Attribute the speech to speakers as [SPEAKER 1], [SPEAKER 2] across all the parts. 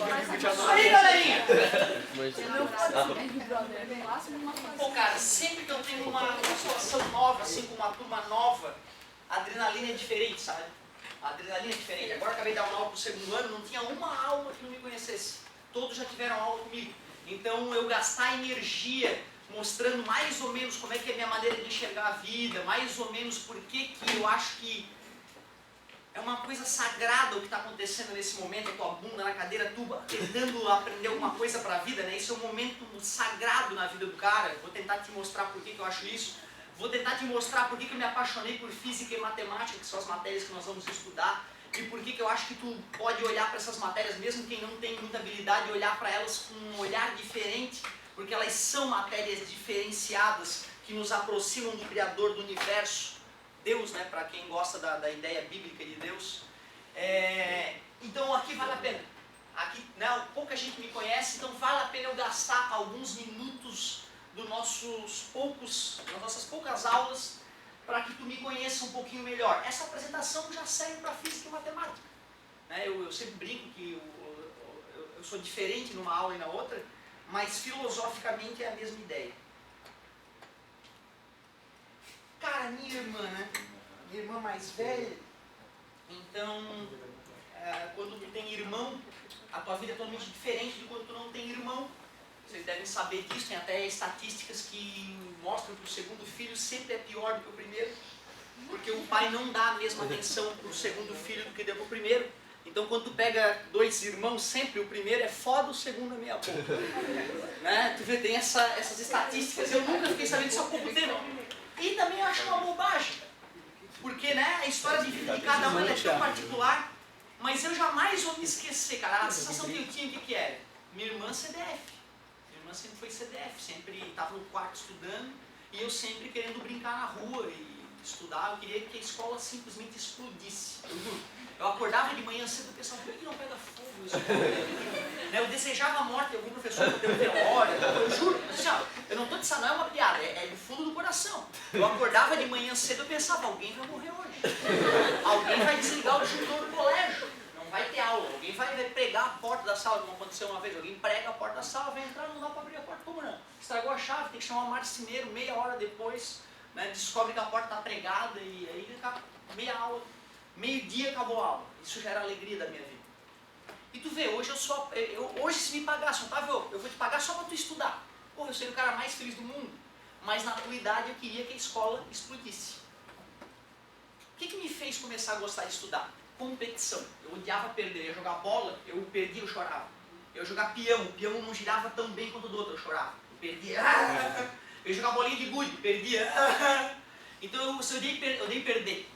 [SPEAKER 1] Isso aí, galerinha!
[SPEAKER 2] Pô, cara, sempre que eu tenho uma situação nova, assim, com uma turma nova, a adrenalina é diferente, sabe? A adrenalina é diferente. Agora eu acabei de dar uma aula pro segundo ano, não tinha uma aula que não me conhecesse. Todos já tiveram aula comigo. Então eu gastar energia mostrando mais ou menos como é que é a minha maneira de enxergar a vida, mais ou menos por que eu acho que é uma coisa sagrada o que está acontecendo nesse momento, a tua bunda na cadeira, tu tentando aprender alguma coisa para a vida, né? Isso é um momento sagrado na vida do cara. Vou tentar te mostrar por que eu acho isso. Vou tentar te mostrar por que eu me apaixonei por física e matemática, que são as matérias que nós vamos estudar, e por que eu acho que tu pode olhar para essas matérias, mesmo quem não tem muita habilidade, olhar para elas com um olhar diferente, porque elas são matérias diferenciadas que nos aproximam do Criador do Universo, Deus, né, para quem gosta da ideia bíblica de Deus. Então aqui vale a pena. Aqui, né, pouca gente me conhece, então vale a pena eu gastar alguns minutos das nossas poucas aulas para que tu me conheça um pouquinho melhor. Essa apresentação já serve para física e matemática. Né, eu sempre brinco que eu sou diferente numa aula e na outra, mas filosoficamente é a mesma ideia. Cara, minha irmã, né? Minha irmã mais velha, então, quando tu tem irmão, a tua vida é totalmente diferente de quando tu não tem irmão. Vocês devem saber disso, tem até estatísticas que mostram que o segundo filho sempre é pior do que o primeiro, porque o pai não dá a mesma atenção para o segundo filho do que deu para o primeiro. Então, quando tu pega dois irmãos, sempre o primeiro é foda, o segundo é meia boca. Né? Tu vê, tem essas estatísticas, eu nunca fiquei sabendo disso há pouco tempo. E também eu acho uma bobagem, porque, né, a história de vida de cada um é tão particular, mas eu jamais vou me esquecer, cara, a sensação que eu tinha, o que era? Minha irmã CDF. Minha irmã sempre foi CDF, sempre estava no quarto estudando, e eu sempre querendo brincar na rua e estudar. Eu queria que a escola simplesmente explodisse. Eu acordava de manhã cedo e pensava, por que não pega fogo isso? Eu desejava a morte de algum professor que deu velório, eu juro, assim, ó, eu não estou dizendo, não é uma piada, é do fundo do coração. Eu acordava de manhã cedo e pensava, alguém vai morrer hoje. Alguém vai desligar o disjuntor do colégio, não vai ter aula, alguém vai pregar a porta da sala, como aconteceu uma vez, alguém prega a porta da sala, vai entrar, não dá para abrir a porta, como não? Estragou a chave, tem que chamar o marceneiro, meia hora depois, né, descobre que a porta está pregada e aí meia aula. Meio-dia acabou a aula. Isso já era a alegria da minha vida. E tu vê, hoje hoje se me pagasse, Otávio, eu vou te pagar só para tu estudar. Porra, eu seria o cara mais feliz do mundo. Mas na tua idade eu queria que a escola explodisse. O que me fez começar a gostar de estudar? Competição. Eu odiava perder. Eu ia jogar bola, eu perdia, eu chorava. Eu ia jogar peão, o peão não girava tão bem quanto o do outro, eu chorava. Eu perdia. Eu ia jogar bolinha de gude, perdia. Então eu odeio perder.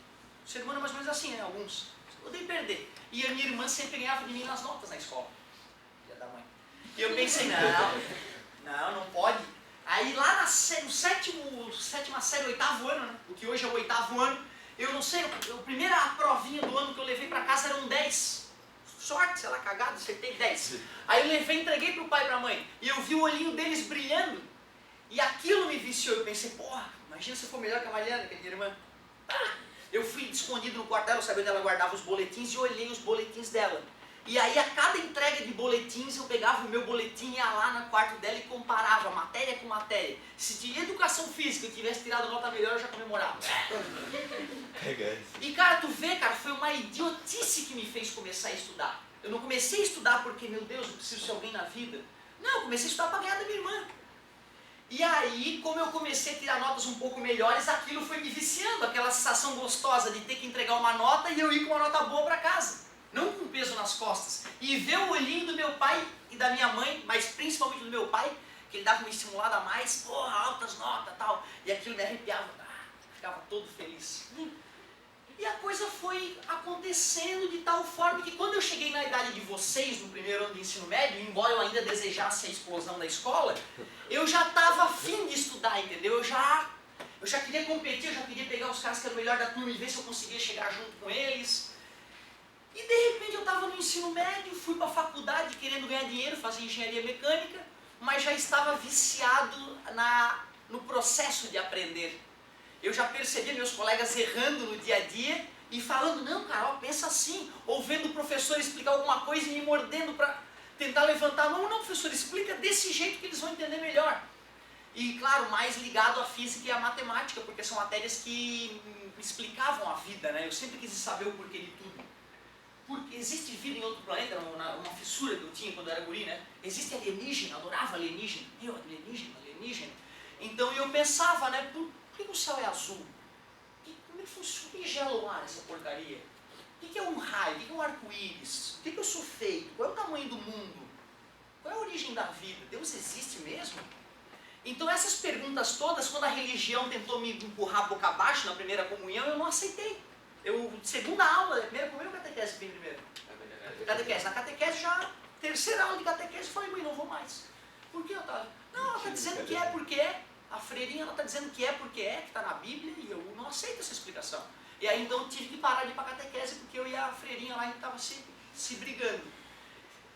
[SPEAKER 2] O ser humano é mais ou menos assim, né? Alguns. Eu odeio perder. E a minha irmã sempre ganhava de mim nas notas na escola. Filha da mãe. E eu pensei, não pode. Aí lá no sétima série, oitavo ano, né? O que hoje é o oitavo ano, eu não sei, a primeira provinha do ano que eu levei pra casa era um 10. Sorte, sei lá, cagado, acertei 10. Aí eu levei, entreguei pro pai e pra mãe. E eu vi o olhinho deles brilhando. E aquilo me viciou. Eu pensei, porra, imagina se eu for melhor que a Mariana, que é minha irmã. Eu fui escondido no quarto dela, eu sabia onde ela guardava os boletins e olhei os boletins dela. E aí a cada entrega de boletins eu pegava o meu boletim, ia lá no quarto dela e comparava matéria com matéria. Se de educação física eu tivesse tirado nota melhor, eu já comemorava. E cara, tu vê, cara, foi uma idiotice que me fez começar a estudar. Eu não comecei a estudar porque, meu Deus, eu preciso ser alguém na vida. Não, eu comecei a estudar para ganhar da minha irmã. E aí, como eu comecei a tirar notas um pouco melhores, aquilo foi me viciando, aquela sensação gostosa de ter que entregar uma nota e eu ir com uma nota boa para casa, não com peso nas costas. E ver o olhinho do meu pai e da minha mãe, mas principalmente do meu pai, que ele dava uma estimulada a mais, porra, altas notas e tal, e aquilo me arrepiava, ficava todo feliz. E a coisa foi acontecendo de tal forma que quando eu cheguei na idade de vocês, no primeiro ano do ensino médio, embora eu ainda desejasse a explosão da escola, eu já estava afim de estudar, entendeu? Eu já queria competir, eu já queria pegar os caras que eram o melhor da turma e ver se eu conseguia chegar junto com eles. E de repente eu estava no ensino médio, fui para a faculdade querendo ganhar dinheiro, fazer engenharia mecânica, mas já estava viciado no processo de aprender. Eu já percebia meus colegas errando no dia a dia e falando, não, Carol, pensa assim. Ou vendo o professor explicar alguma coisa e me mordendo para... tentar levantar a mão, não, professor, explica desse jeito que eles vão entender melhor. E, claro, mais ligado à física e à matemática, porque são matérias que explicavam a vida, né? Eu sempre quis saber o porquê de tudo. Porque existe vida em outro planeta, uma fissura que eu tinha quando eu era guri, né? Existe alienígena, adorava alienígena. Alienígena. Então eu pensava, né? Por que o céu é azul? Como é que funciona? O que gela o ar, essa porcaria? O que é um raio? O que é um arco-íris? O que eu sou feito? Qual é o tamanho do mundo? Qual é a origem da vida? Deus existe mesmo? Então essas perguntas todas, quando a religião tentou me empurrar boca abaixo na primeira comunhão, eu não aceitei. Segunda aula, primeira comunhão ou catequese vem primeiro? Catequese. Na catequese já, terceira aula de catequese, eu falei, mãe, não vou mais. Por que, Otávio? Não, ela está dizendo que é porque é. A freirinha, ela está dizendo que é porque é, que está na Bíblia, e eu não aceito essa explicação. E aí então eu tive que parar de ir para a catequese, porque eu e a freirinha lá, a gente estava se brigando.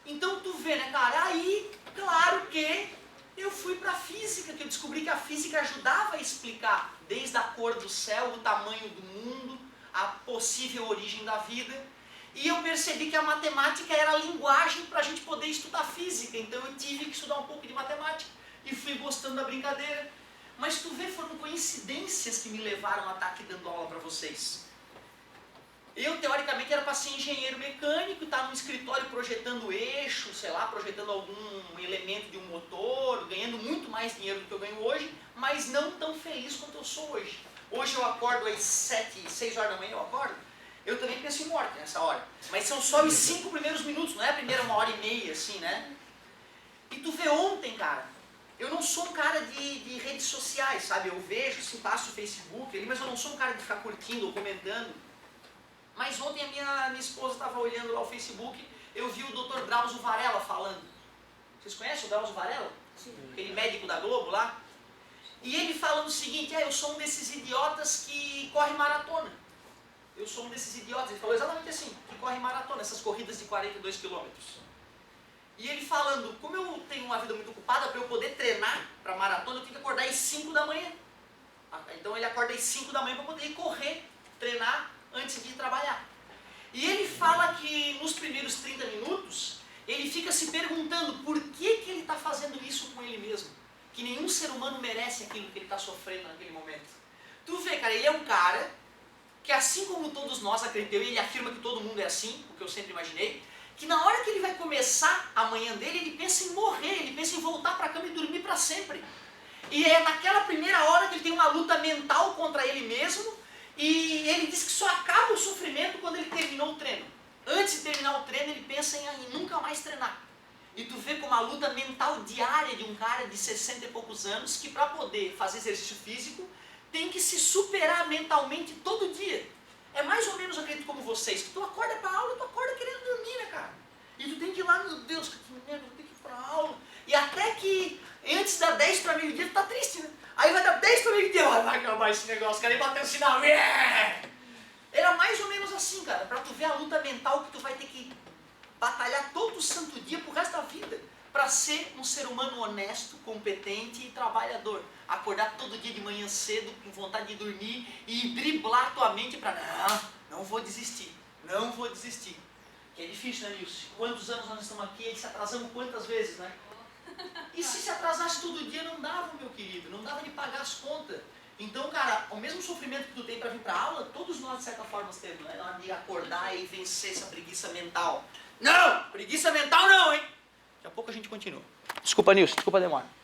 [SPEAKER 2] Então tu vê, né, cara? Aí, claro que eu fui para a física, que eu descobri que a física ajudava a explicar desde a cor do céu, o tamanho do mundo, a possível origem da vida. E eu percebi que a matemática era a linguagem para a gente poder estudar física. Então eu tive que estudar um pouco de matemática. E fui gostando da brincadeira. Mas tu vê, foram coincidências que me levaram a estar aqui dando aula para vocês. Eu, teoricamente, era para ser engenheiro mecânico, estar num escritório projetando eixo, sei lá, projetando algum elemento de um motor, ganhando muito mais dinheiro do que eu ganho hoje, mas não tão feliz quanto eu sou hoje. Hoje eu acordo às 6 horas da manhã, eu acordo. Eu também penso em morte nessa hora. Mas são só os 5 primeiros minutos, não é a primeira 1h30, assim, né? E tu vê ontem, cara, eu não sou um cara de redes sociais, sabe? Eu vejo, assim, passo o Facebook ali, mas eu não sou um cara de ficar curtindo ou comentando. Mas ontem a minha esposa estava olhando lá o Facebook, eu vi o Dr. Drauzio Varela falando. Vocês conhecem o Drauzio Varela? Sim. Aquele médico da Globo lá? E ele falando o seguinte, eu sou um desses idiotas que corre maratona. Eu sou um desses idiotas, ele falou exatamente assim, que corre maratona, essas corridas de 42 quilômetros. E ele falando, como eu tenho uma vida muito ocupada, para eu poder treinar para maratona, eu tenho que acordar às 5 da manhã. Então ele acorda às 5 da manhã para poder ir correr, treinar, antes de ir trabalhar. E ele fala que nos primeiros 30 minutos, ele fica se perguntando por que ele está fazendo isso com ele mesmo. Que nenhum ser humano merece aquilo que ele está sofrendo naquele momento. Tu vê, cara, ele é um cara que, assim como todos nós acreditamos, ele afirma que todo mundo é assim, o que eu sempre imaginei, que na hora que ele vai começar a manhã dele, ele pensa em morrer, ele pensa em voltar para a cama e dormir para sempre. E é naquela primeira hora que ele tem uma luta mental contra ele mesmo, e ele diz que só acaba o sofrimento quando ele terminou o treino. Antes de terminar o treino, ele pensa em nunca mais treinar. E tu vê como a luta mental diária de um cara de 60 e poucos anos, que para poder fazer exercício físico, tem que se superar mentalmente todo dia. É mais ou menos, eu acredito, como vocês, que tu acorda para aula, tu acorda querendo dormir, né, cara? E tu tem que ir lá, meu Deus, que merda, eu tenho que ir para aula. E até que antes da 10 para meio-dia, tu tá triste, né? Aí vai dar 10 para meio-dia, vai acabar esse negócio, cara, e bater o sinal. Era mais ou menos assim, cara, para tu ver a luta mental que tu vai ter que batalhar todo santo dia pro resto da vida, para ser um ser humano honesto, competente e trabalhador. Acordar todo dia de manhã cedo, com vontade de dormir e driblar tua mente para não vou desistir, não vou desistir. Que é difícil, né, Nilce? Quantos anos nós estamos aqui e se atrasamos quantas vezes, né? E se atrasasse todo dia, não dava, meu querido, não dava de pagar as contas. Então, cara, o mesmo sofrimento que tu tem para vir para aula, todos nós, de certa forma, temos, né? Na hora de acordar e vencer essa preguiça mental. Não! Preguiça mental não, hein? Daqui a pouco a gente continua. Desculpa, Nilson, desculpa a demora.